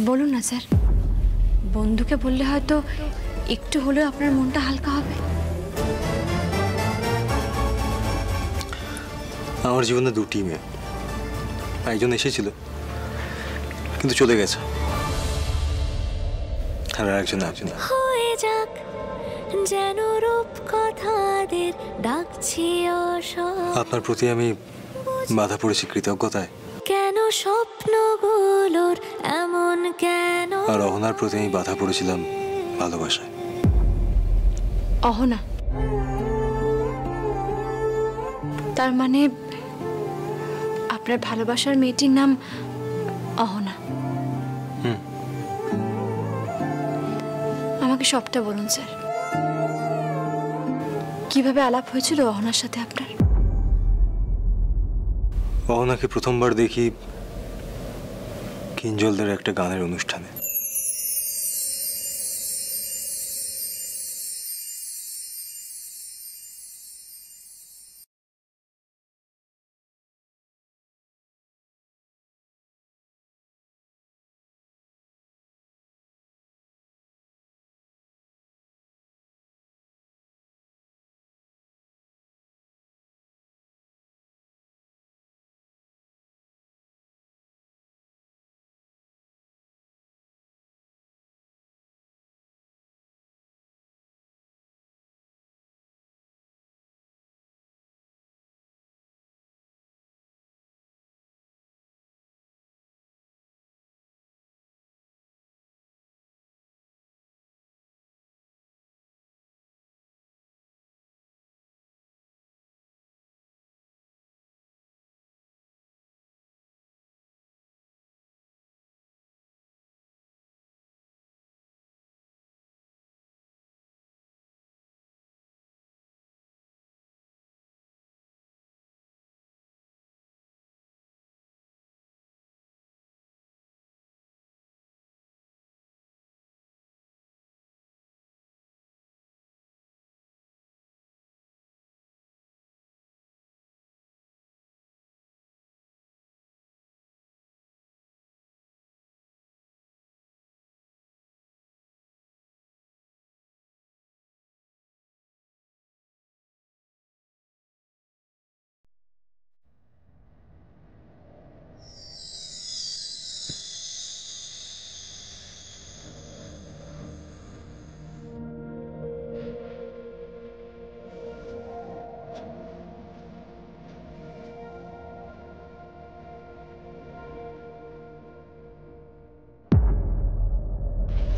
বলুন না স্যার, বন্ধুকে বললে হয়তো একটু হলেও আপনার মনটা হালকা হবে। আমার জীবনে দুটি মেয়ে, একজন এসেছিল কিন্তু চলে গেছে, আর একজন হয়ে যাক যেন রূপ কথাদের ডাকছি আপনার প্রতি আমি বাধা পড়েছি কৃতজ্ঞতায়, কেন স্বপ্নগুলোর এমন কেন, আর অহনার প্রতি আমি বাধা পড়েছিলাম ভালোবাসায়। অহনা, তার মানে আপনার ভালোবাসার মেয়েটির নাম অহনা? আমাকে সবটা বলুন স্যার, কিভাবে আলাপ হয়েছিল অহনার সাথে আপনার? অহনাকে প্রথমবার দেখি কিঞ্জলদের একটা গানের অনুষ্ঠানে।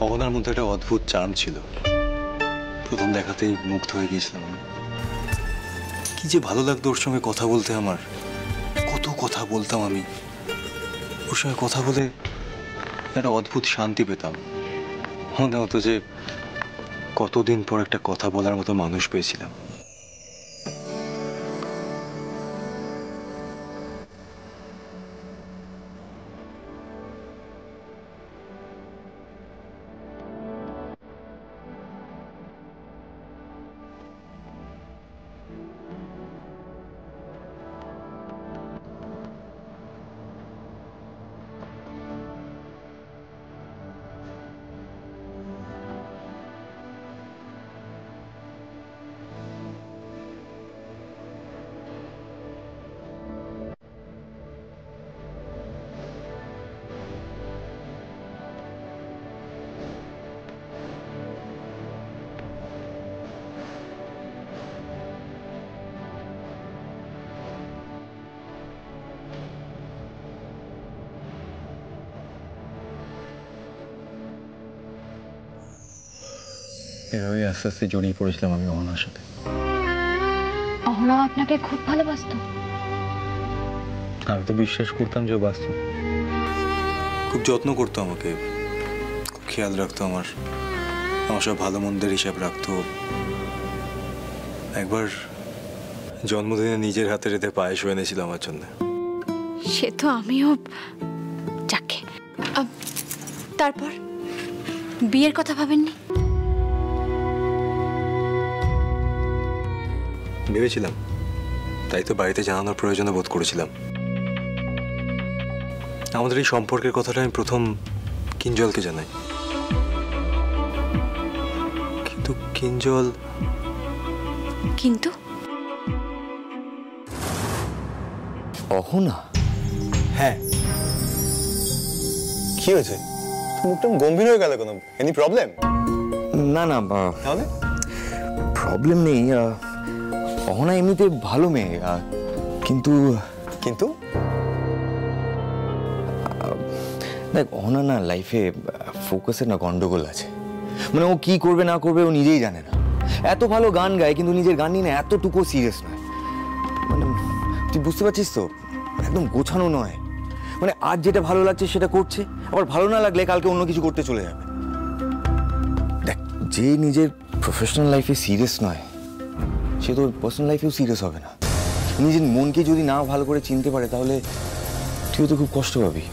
অহনার মধ্যে একটা অদ্ভুত চার্ম ছিল, প্রথম দেখাতেই মুগ্ধ হয়ে গিয়েছিলাম আমি। কি যে ভালো লাগতো ওর সঙ্গে কথা বলতে, আমার কত কথা বলতাম আমি ওর সঙ্গে কথা বলে, একটা অদ্ভুত শান্তি পেতাম। মনে হতো যে কতদিন পর একটা কথা বলার মতো মানুষ পেয়েছিলাম। এভাবে আস্তে আস্তে জড়িয়ে পড়েছিলাম আমি অহনার সাথে। অহনা আপনাকে খুব ভালোবাসতো? আমি তো বিশ্বাস করতাম যে বাস্তব। খুব যত্ন করতো আমাকে, খুব খেয়াল রাখতো, আমার সব ভালো মন্দের হিসাব রাখতো। একবার জন্মদিনে নিজের হাতে রেঁধে পায়েস এনেছিল আমার জন্য। সে তো আমিও। যাকে, তারপর বিয়ের কথা ভাবেননি? ভেবেছিলাম, তাই তো বাড়িতে জানানোর প্রয়োজন বোধ করেছিলাম। আমাদের এই সম্পর্কের কথাটা আমি প্রথম কিঞ্জলকে জানাই, কিন্তু কিঞ্জল কিন্তু অহনা? হ্যাঁ। কি হয়েছে, মুখটা গম্ভীর হয়ে গেল কেন? Any problem? না না, তাহলে প্রবলেম নেই। অহনা এমনিতে ভালো মেয়ে, কিন্তু কিন্তু দেখ, অহনা না লাইফে ফোকাসের না গন্ডগোল আছে। মানে ও কি করবে না করবে ও নিজেই জানে না। এত ভালো গান গায় কিন্তু নিজের গান নিয়ে না এতটুকু সিরিয়াস নয়। মানে তুই বুঝতে পারছিস তো, একদম গোছানো নয়। মানে আজ যেটা ভালো লাগছে সেটা করছে, আবার ভালো না লাগলে কালকে অন্য কিছু করতে চলে যাবে। দেখ, যে নিজের প্রফেশনাল লাইফে সিরিয়াস নয় সে তো পার্সোনাল লাইফেও সিরিয়াস হবে না। নিজের মনকে যদি না ভালো করে চিনতে পারে তাহলে তুইও তো খুব কষ্ট পাবি।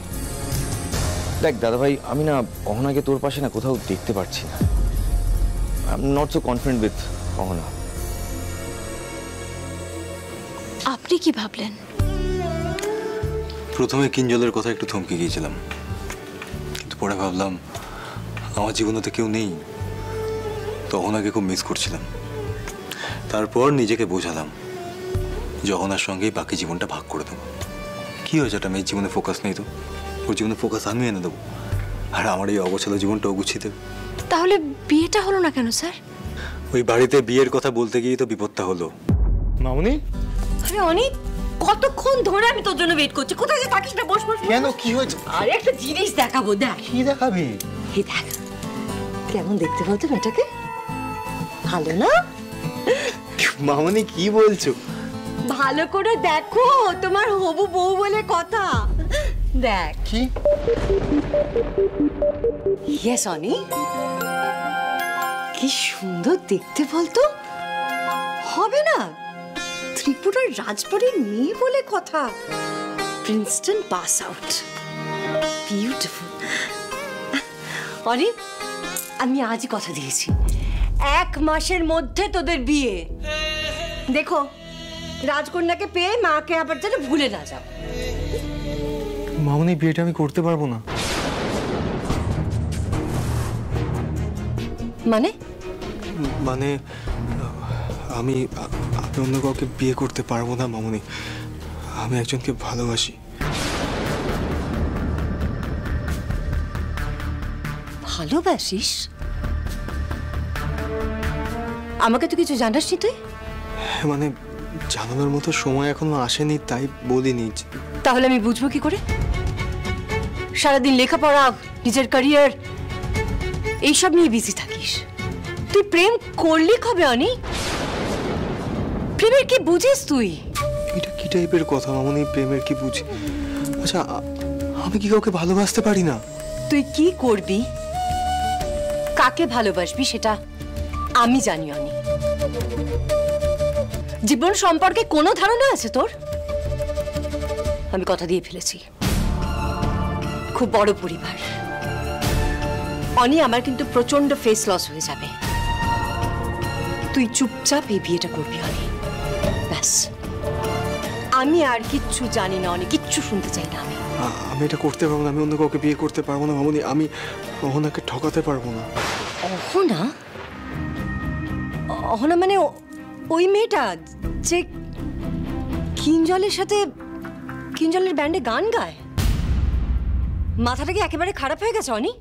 দেখ দাদাভাই, আমি না অহনাকে তোর পাশে না কোথাও দেখতে পারছি না। I am not so confident with Ahona. আপনি কি ভাবলেন? প্রথমে কিঞ্জলের কথা একটু থমকে গিয়েছিলাম, কিন্তু পরে ভাবলাম আমার জীবনে তো কেউ নেই, তো অহনাকে খুব মিস করছিলাম। তারপর নিজেকে বোঝালাম যে অহনার সঙ্গেই বাকি জীবনটা ভাগ করে দেবো। কি হয়েছে, একটা মেয়ের জীবনে ফোকাস নেই তো? ওর জীবনে ফোকাস আমি এনে দেবো, আর আমার এই অগোছালো জীবনটা ও গুছিয়ে দেবে। তাহলে বিয়েটা হলো না কেন স্যার? ওই বাড়িতে বিয়ের কথা বলতে গিয়েই তো বিপদটা হলো। মামুনি, আরে অনিক, কতক্ষণ ধরে আমি তোর জন্য ওয়েট করছি। কোথায় যে থাকিস না, বস বস। কেন, কি হয়েছে? আরে একটা জিনিস দেখাবো, দেখ। কি দেখাবি? এই দেখ, কেমন দেখতে বলতো মেয়েটাকে? ভালো না? মামুনি কি বলছো? ভালো করে দেখো, তোমার হবু বউ বলে কথা। দেখ কি? ইয়েস অনি, কি সুন্দর দেখতে বলতো। হবে না? ত্রিপুরার রাজবাড়ির মেয়ে বলে কথা। Princeton pass out, beautiful. Oni, আমি আজই কথা দিয়েছি, 1 মাসের মধ্যে তোদের বিয়ে। দেখো, রাজকন্যাকে পেয়ে মাকে আবার যেন ভুলে না যাও। মামুনি, বিয়েটা আমি করতে পারবো না। মানে? মানে আমি অন্য কাউকে বিয়ে করতে পারবো না মামুনি। আমি একজনকে ভালোবাসি। ভালোবাসিস? আমাকে তো কিছু জানাসনি তুই? মানে জানানোর মতো সময় এখনো আসেনি, তাই বলিনি। তাহলে আমি বুঝবো কি করে? সারাদিন লেখাপড়া, নিজের ক্যারিয়ার এইসব নিয়ে বিজি থাকিস। তুই প্রেম করলি কবে অনি? প্রেমের কি বুঝিস তুই? এটা কি টাইপের কথা মামুনি, প্রেমের কি বুঝি? আচ্ছা, আমি কি কাউকে ভালোবাসতে পারি না? তুই কি করবি, কাকে ভালোবাসবি সেটা আমি জানি অনি। জীবন সম্পর্কে কোনো ধারণা আছে তোর? আমি কথা দিয়ে ফেলেছি, খুব বড় পরিবার। অনি, আমার কিন্তু প্রচন্ড ফেস লস হয়ে যাবে। তুই চুপচাপ এই বিয়েটা করবি অনি, ব্যাস। আমি আর কিচ্ছু জানি না অনি, কিচ্ছু শুনতে চাই না আমি। আমি এটা করতে পারবো না, আমি অন্য কাউকে বিয়ে করতে পারবো না মামুনি। আমি অহনাকে ঠকাতে পারবো না। অহনা? অহনা মানে ওই মেয়েটা যে কিঞ্জলের সাথে, কিঞ্জলের ব্যান্ডে গান গায়? মাথাটা কি একেবারে খারাপ হয়ে গেছে অনি?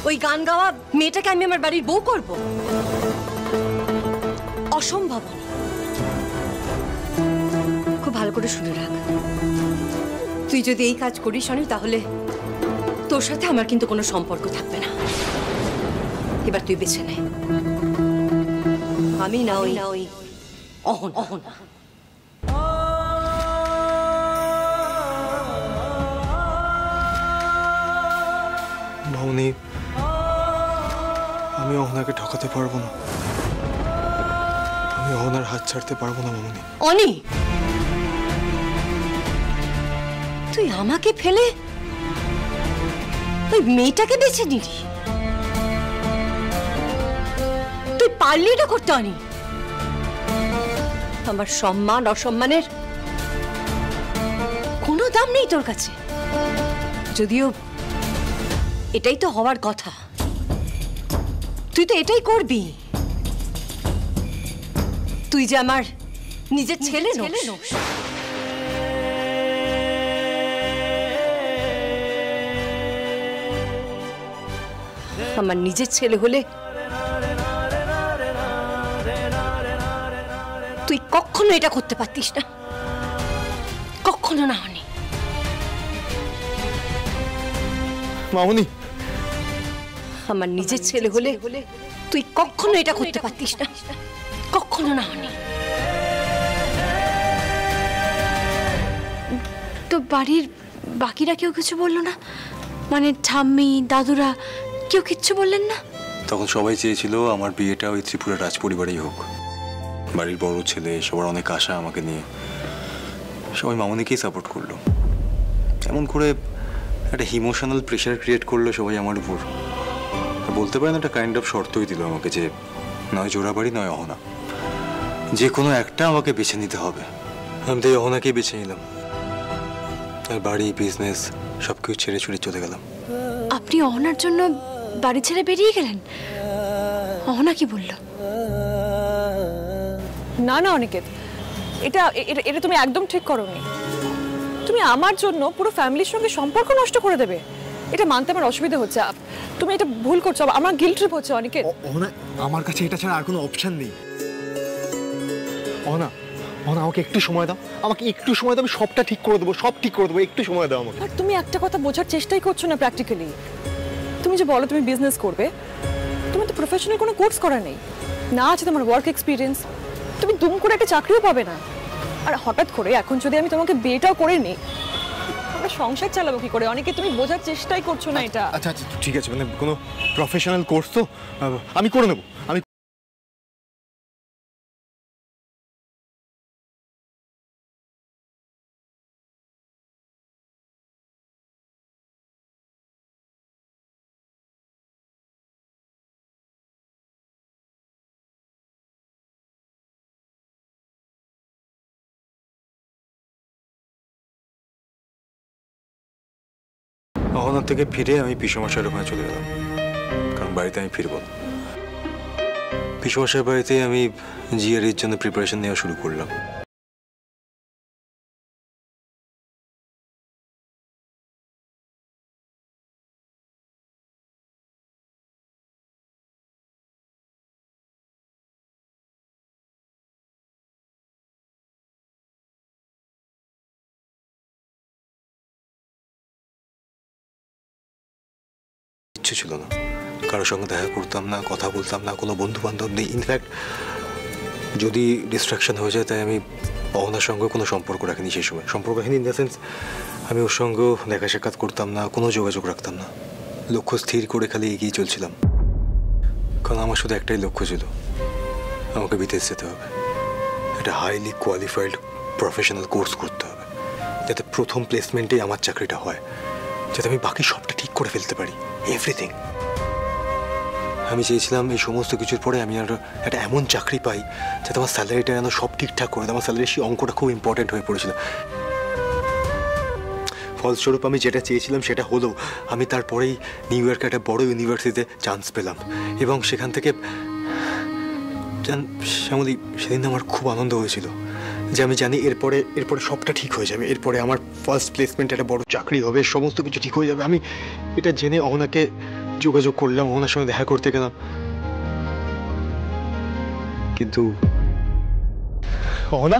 ওই গান গাওয়া মেয়েটাকে আমি আমার বাড়ির বউ করব? অসম্ভব অনি। খুব ভালো করে শুনে রাখ, তুই যদি এই কাজ করিস অনি, তাহলে তোর সাথে আমার কিন্তু কোনো সম্পর্ক থাকবে না। এবার তুই বেছে নে, আমি না ওই অহনা। মামুনি, আমি অহনাকে ঠকাতে পারবো না। আমি অহনার হাত ছাড়তে পারবো না মামুনি। অনি, তুই আমাকে ফেলে ওই মেয়েটাকে বেছে নিলি? তুই পারলি এটা করতে অনি? আমার সম্মান অসম্মানের কোনো দাম নেই তোর কাছে। যদিও এটাই তো হওয়ার কথা, তুই তো এটাই করবি। তুই যে আমার নিজের ছেলে নোস। আমার নিজের ছেলে হলে তুই কখনো এটা করতে পারতিস না, কখনো না হনি। মামনি, আমার নিজের ছেলে হলে তুই কখনো এটা করতে পারতিস না, কখনো না হনি। তো বাড়ির বাকিরা কেউ কিছু বললো না? মানে ঠাম্মি, দাদুরা কেউ কিচ্ছু বললেন না? তখন সবাই চেয়েছিল আমার বিয়েটা ওই ত্রিপুরা রাজ পরিবারেই হোক। বাড়ির বড় ছেলে, সবার অনেক আশা আমাকে নিয়ে। সবাই মামনিকেই সাপোর্ট করলো। এমন করে একটা ইমোশনাল প্রেশার ক্রিয়েট করলো সবাই আমার উপর। বলতে পারেন একটা কাইন্ড অফ শর্তই দিল আমাকে যে নয় জোড়াবাড়ি নয় অহনা, যে কোনো একটা আমাকে বেছে নিতে হবে। আমি তাই অহনাকেই বেছে নিলাম। আর বাড়ি, বিজনেস সব কিছু ছেড়ে ছুড়ে চলে গেলাম। আপনি অহনার জন্য বাড়ি ছেড়ে বেরিয়ে গেলেন? অহনা কি বলল? না না অনিকেত, এটা এটা তুমি একদম ঠিক করোনি। তুমি আমার জন্য পুরো ফ্যামিলির সঙ্গে সম্পর্ক নষ্ট করে দেবে, এটা মানতে আমার অসুবিধা হচ্ছে। তুমি এটা ভুল করছো, আমার গিল্ট ট্রিপ হচ্ছে অনিকেত। আমার কাছে এটা ছাড়া আর কোনো অপশন নেই। অহনা, আমাকে একটু সময় দাও, আমাকে একটু সময় দাও, আমি সবটা ঠিক করে দেবো, সব ঠিক করে দেবো, একটু সময় দাও আমাকে। আর তুমি একটা কথা বোঝার চেষ্টাই করছো না প্র্যাকটিক্যালি। তুমি যে বলো তুমি বিজনেস করবে, তুমি তো প্রফেশনাল কোনো কোর্স করা নেই, না আছে তোমার ওয়ার্ক এক্সপিরিয়েন্স, তুমি দুম করে একটা চাকরিও পাবে না। আর হঠাৎ করে এখন যদি আমি তোমাকে বিয়েটাও করে নিই, আমরা সংসার চালাবো কি করে? অনেকে তুমি বোঝার চেষ্টাই করছো না এটা। আচ্ছা আচ্ছা ঠিক আছে, মানে কোনো প্রফেশনাল কোর্স তো আমি করে নেবো। আমি অহনার থেকে ফিরে আমি পিসমশাইয়ের ওখানে চলে গেলাম, কারণ বাড়িতে আমি ফিরবো না। পিসমশাইয়ের বাড়িতে আমি জিআরইর জন্য প্রিপারেশন নেওয়া শুরু করলাম। ইচ্ছে ছিল না, কারোর সঙ্গে দেখা করতাম না, কথা বলতাম না, কোনো বন্ধু বান্ধব নেই। ইনফ্যাক্ট যদি ডিস্ট্রাকশন হয়ে যায়, তাই আমি অহনার সঙ্গে কোনো সম্পর্ক রাখিনি সেই সময়। সম্পর্ক রাখিনি ইন দ্য সেন্স আমি ওর সঙ্গেও দেখা সাক্ষাৎ করতাম না, কোনো যোগাযোগ রাখতাম না। লক্ষ্য স্থির করে খালি এগিয়ে চলছিলাম, কারণ আমার শুধু একটাই লক্ষ্য ছিল, আমাকে বিদেশ যেতে হবে, একটা হাইলি কোয়ালিফাইড প্রফেশনাল কোর্স করতে হবে, যাতে প্রথম প্লেসমেন্টেই আমার চাকরিটা হয়, যাতে আমি বাকি সবটা ঠিক করে ফেলতে পারি, এভরিথিং। আমি চেয়েছিলাম এই সমস্ত কিছুর পরে আমি একটা এমন চাকরি পাই যাতে আমার স্যালারিটা যেন সব ঠিকঠাক করে দেয়। আমার স্যালারির সেই অঙ্কটা খুব ইম্পর্টেন্ট হয়ে পড়েছিল। ফলস্বরূপ আমি যেটা চেয়েছিলাম সেটা হলো। আমি তারপরেই নিউ ইয়র্কে একটা বড় ইউনিভার্সিটিতে চান্স পেলাম, এবং সেখান থেকে শ্যামলী, সেদিন আমার খুব আনন্দ হয়েছিল যে আমি জানি এরপরে সবটা ঠিক হয়ে যাবে, এরপরে আমার ফার্স্ট প্লেসমেন্ট একটা বড় চাকরি হবে, সমস্ত কিছু ঠিক হয়ে যাবে। আমি এটা জেনে অহনাকে যোগাযোগ করলাম, ওনার সঙ্গে দেখা করতে গেলাম, কিন্তু অহনা,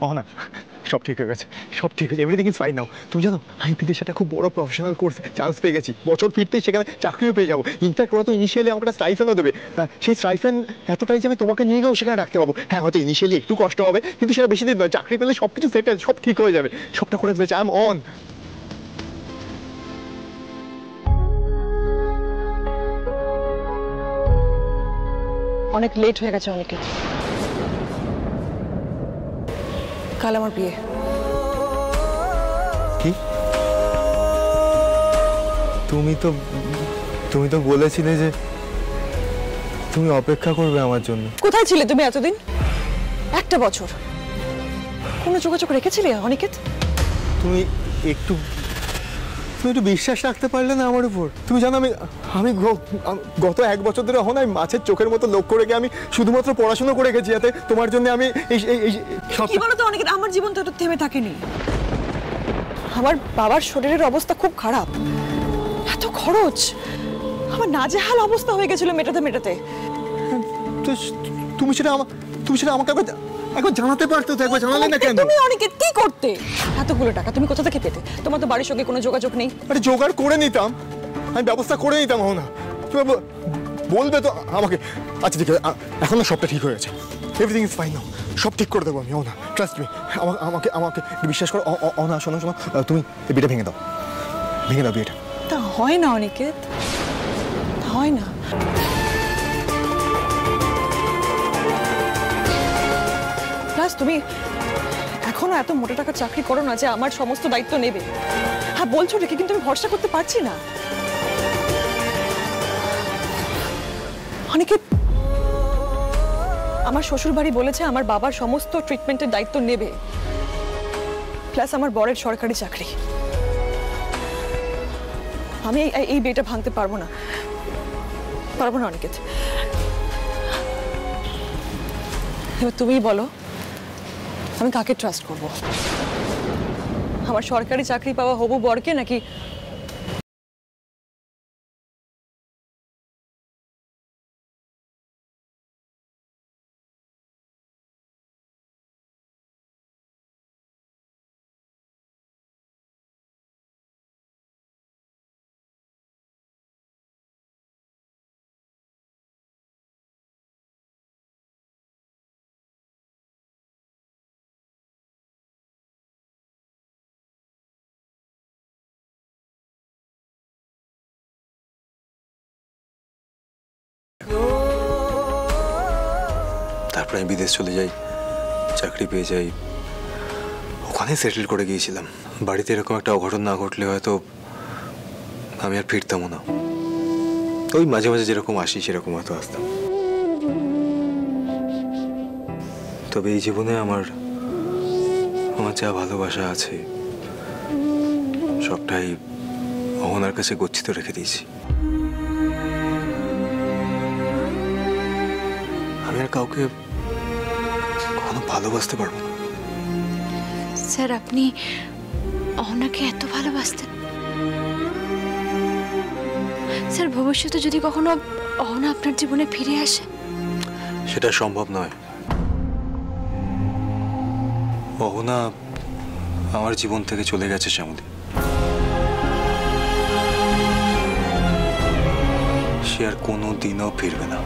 অহনা সব ঠিক হয়ে গেছে, সব ঠিক হয়েছে, এভরিথিং ইজ ফাইন নাও। তুমি জানো আমি বিদেশে একটা খুব বড় প্রফেশনাল কোর্সে চান্স পেয়ে গেছি, বছর ফিরতেই সেখানে চাকরিও পেয়ে যাবো। ইনফ্যাক্ট ওরা তো ইনিশিয়ালি আমাকে একটা স্টাইফেনও দেবে, সেই স্টাইফেন এতটাই যে আমি তোমাকে নিয়ে গেও সেখানে রাখতে পারবো। হ্যাঁ, হয়তো ইনিশিয়ালি একটু কষ্ট হবে, কিন্তু সেটা বেশি দিন নয়, চাকরি পেলে সব কিছু সেট আছে, সব ঠিক হয়ে যাবে, সবটা করে ফেলেছে। I am on. অনেক লেট হয়ে গেছে অনিকেত, কাল আমার বিয়ে। কি? তুমি তো বলেছিলে যে তুমি অপেক্ষা করবে আমার জন্য। কোথায় ছিলে তুমি এতদিন? একটা বছর কোনো যোগাযোগ রেখেছিলে অনিকেত? তুমি একটু বিশ্বাস রাখতে পারলে না আমার উপর? তুমি জানো আমি গত 1 বছর ধরে অহনা মাছের চোখের মতো লক্ষ্য রেখে আমি শুধুমাত্র পড়াশোনা করে গেছি, যাতে তোমার জন্য আমি এই কি বলো তো অনেক, আমার জীবন তো থেমে থাকেনি। আমার বাবার শরীরের অবস্থা খুব খারাপ, এত খরচ, আমার নাজেহাল অবস্থা হয়ে গেছিল মেটাতে। তুমি সেটা আমাকে একবার জানাতে পারতো তো, একবার জানালে না কেন? তুমি অনেকে কি করতে? এতগুলো টাকা তুমি কোথা থেকে পেতে? তোমার তো বাড়ির সঙ্গে কোনো যোগাযোগ নেই। আরে জোগাড় করে নিতাম, আমি ব্যবস্থা করে নিতাম। না তুমি বলবে তো আমাকে। আচ্ছা ঠিক আছে, এখন না সবটা ঠিক হয়ে গেছে, এভরিথিং ইজ ফাইন নাও, সব ঠিক করে দেবো আমি। না ট্রাস্ট মি, আমাকে বিশ্বাস করো। না শোনো, তুমি এই বিয়েটা ভেঙে দাও বিয়েটা। তা হয় না অনিকেত, হয় না। প্লাস তুমি এখনো এত মোটা টাকার চাকরি করো না যে আমার সমস্ত দায়িত্ব নেবে। হ্যাঁ বলছো ঠিকই, কিন্তু আমি ভরসা করতে পারছি না। অনেকে আমার শ্বশুর বাড়ি বলেছে আমার বাবার সমস্ত ট্রিটমেন্টের দায়িত্ব নেবে, প্লাস আমার বরের সরকারি চাকরি। আমি এই বিয়েটা ভাঙতে পারবো না অনিকেত। এবার তুমিই বলো আমি কাকে ট্রাস্ট করব? আমার সরকারি চাকরি পাওয়া হবু বরকে নাকি তারপর আমি বিদেশ চলে যাই, চাকরি পেয়ে যাই, ওখানে সেটেল করে গিয়েছিলাম। বাড়িতে এরকম একটা অঘটন না ঘটলে হয়তো আমি আর ফিরতামও না। ওই মাঝে মাঝে যেরকম আসি সেরকম হয়তো আসতাম। তবে এই জীবনে আমার যা ভালোবাসা আছে সবটাই অহনার কাছে গচ্ছিত রেখে দিয়েছি। আমি আর কাউকে কখনো ভালোবাসতে পারবো না। স্যার আপনি অহনাকে এত ভালোবাসতেন? স্যার ভবিষ্যতে যদি কখনো অহনা আপনার জীবনে ফিরে আসে? সেটা সম্ভব নয়। অহনা আমার জীবন থেকে চলে গেছে শ্যামলী। সে আর কোনো দিনও ফিরবে না।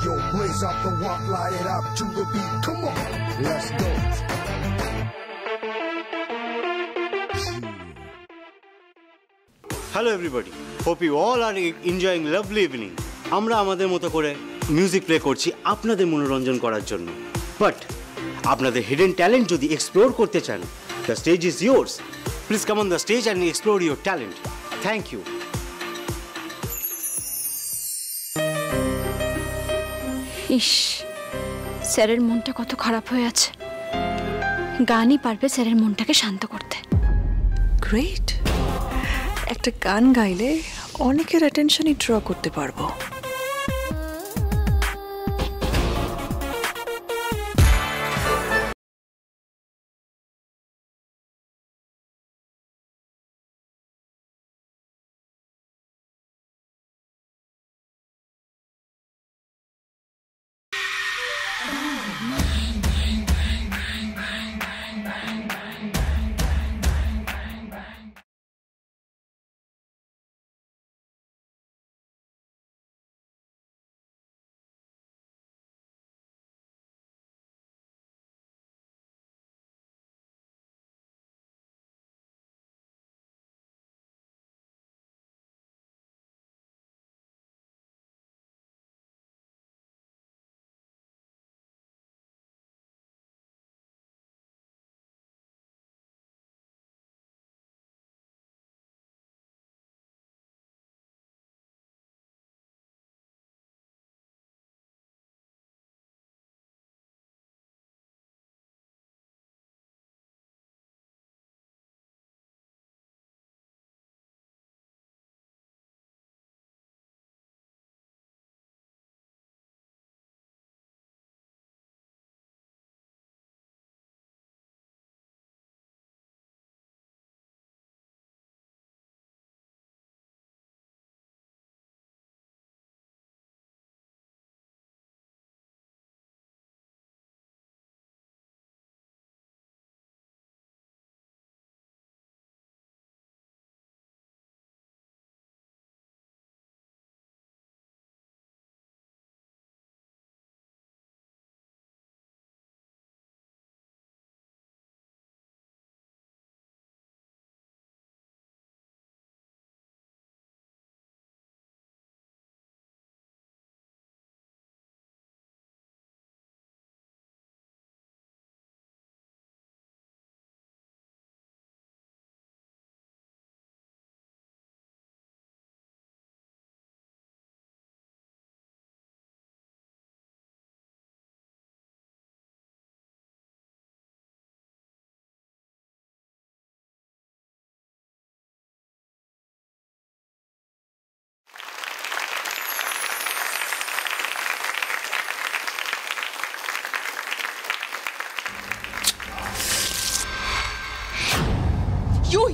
Yo, blaze up the walk, light it up to the beat. Come on, let's go. Hello everybody. Hope you all are enjoying lovely evening. আমরা আমাদের মতো করে মিউজিক প্লে করছি আপনাদের মনোরঞ্জন করার জন্য। বাট আপনাদের হিডেন ট্যালেন্ট যদি এক্সপ্লোর করতে চান, the stage is yours. Please come on the stage and explore your talent. Thank you. ইস, স্যারের মনটা কত খারাপ হয়ে আছে। গানই পারবে স্যারের মনটাকে শান্ত করতে। গ্রেট, একটা গান গাইলে অনেকের অ্যাটেনশনই ড্র করতে পারবো।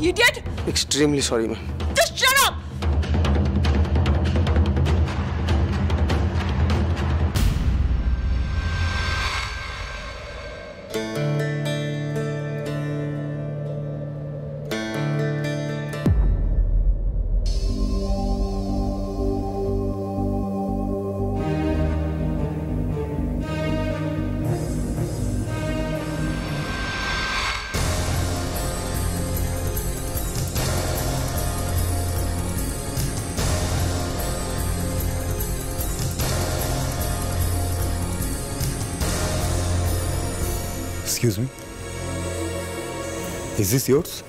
idiot! Extremely sorry, ma'am. Just shut up! Excuse me. Is this yours?